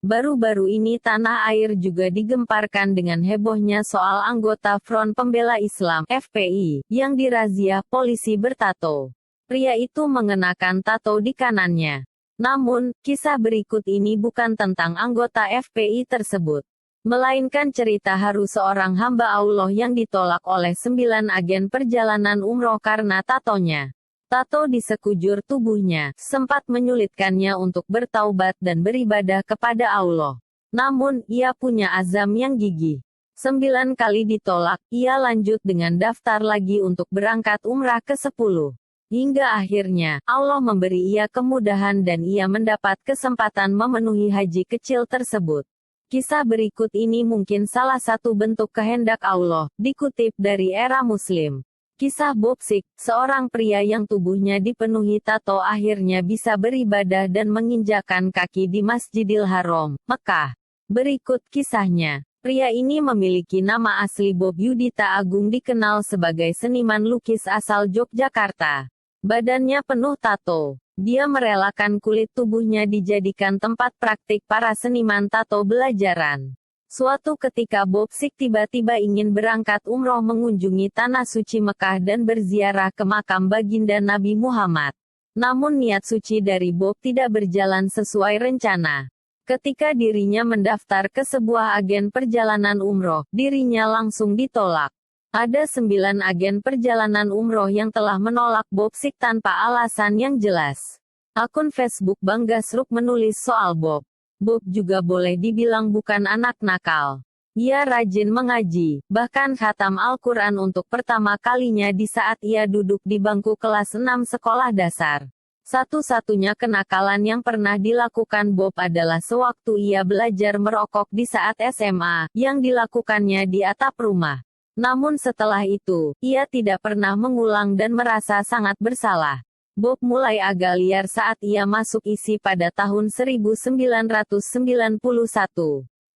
Baru-baru ini tanah air juga digemparkan dengan hebohnya soal anggota Front Pembela Islam (FPI) yang dirazia polisi bertato. Pria itu mengenakan tato di kanannya. Namun, kisah berikut ini bukan tentang anggota FPI tersebut, melainkan cerita haru seorang hamba Allah yang ditolak oleh 9 agen perjalanan umroh karena tatonya. Tato di sekujur tubuhnya, sempat menyulitkannya untuk bertaubat dan beribadah kepada Allah. Namun, ia punya azam yang gigih. 9 kali ditolak, ia lanjut dengan daftar lagi untuk berangkat umrah ke-10. Hingga akhirnya, Allah memberi ia kemudahan dan ia mendapat kesempatan memenuhi haji kecil tersebut. Kisah berikut ini mungkin salah satu bentuk kehendak Allah, dikutip dari Era Muslim. Kisah Bob Sikh, seorang pria yang tubuhnya dipenuhi tato akhirnya bisa beribadah dan menginjakan kaki di Masjidil Haram, Mekah. Berikut kisahnya. Pria ini memiliki nama asli Bob Yudita Agung, dikenal sebagai seniman lukis asal Yogyakarta. Badannya penuh tato. Dia merelakan kulit tubuhnya dijadikan tempat praktik para seniman tato belajaran. Suatu ketika Bob Sikh tiba-tiba ingin berangkat umroh mengunjungi tanah suci Mekah dan berziarah ke makam baginda Nabi Muhammad. Namun niat suci dari Bob tidak berjalan sesuai rencana. Ketika dirinya mendaftar ke sebuah agen perjalanan umroh, dirinya langsung ditolak. Ada 9 agen perjalanan umroh yang telah menolak Bob Sikh tanpa alasan yang jelas. Akun Facebook Banggasruk menulis soal Bob. Bob juga boleh dibilang bukan anak nakal. Ia rajin mengaji, bahkan khatam Al-Quran untuk pertama kalinya di saat ia duduk di bangku kelas 6 sekolah dasar. Satu-satunya kenakalan yang pernah dilakukan Bob adalah sewaktu ia belajar merokok di saat SMA, yang dilakukannya di atap rumah. Namun setelah itu, ia tidak pernah mengulang dan merasa sangat bersalah. Bob mulai agak liar saat ia masuk ISI pada tahun 1991.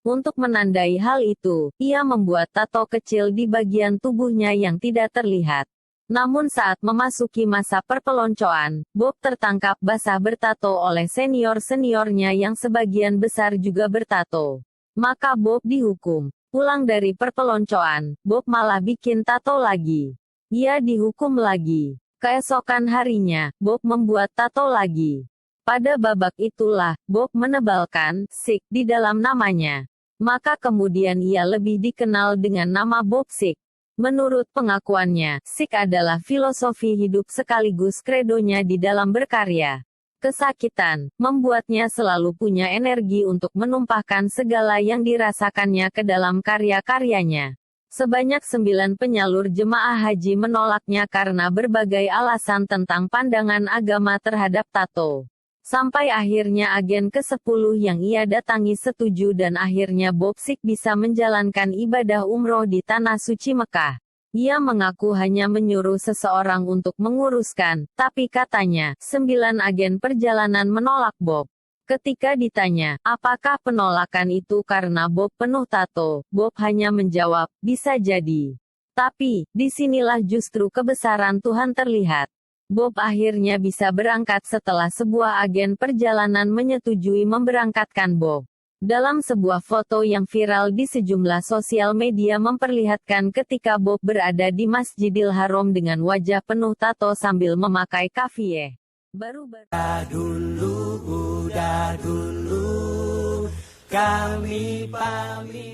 Untuk menandai hal itu, ia membuat tato kecil di bagian tubuhnya yang tidak terlihat. Namun saat memasuki masa perpeloncoan, Bob tertangkap basah bertato oleh senior-seniornya yang sebagian besar juga bertato. Maka Bob dihukum. Pulang dari perpeloncoan, Bob malah bikin tato lagi. Ia dihukum lagi. Keesokan harinya, Bob membuat tato lagi. Pada babak itulah, Bob menebalkan Sikh di dalam namanya. Maka kemudian ia lebih dikenal dengan nama Bob Sikh. Menurut pengakuannya, Sikh adalah filosofi hidup sekaligus kredonya di dalam berkarya. Kesakitan membuatnya selalu punya energi untuk menumpahkan segala yang dirasakannya ke dalam karya-karyanya. Sebanyak 9 penyalur jemaah haji menolaknya karena berbagai alasan tentang pandangan agama terhadap tato. Sampai akhirnya agen ke-10 yang ia datangi setuju dan akhirnya Bob Sikh bisa menjalankan ibadah umroh di tanah suci Mekah. Ia mengaku hanya menyuruh seseorang untuk menguruskan, tapi katanya, 9 agen perjalanan menolak Bob. Ketika ditanya, apakah penolakan itu karena Bob penuh tato, Bob hanya menjawab, bisa jadi. Tapi, disinilah justru kebesaran Tuhan terlihat. Bob akhirnya bisa berangkat setelah sebuah agen perjalanan menyetujui memberangkatkan Bob. Dalam sebuah foto yang viral di sejumlah sosial media memperlihatkan ketika Bob berada di Masjidil Haram dengan wajah penuh tato sambil memakai kafiyeh. Udah dulu, kami pamit.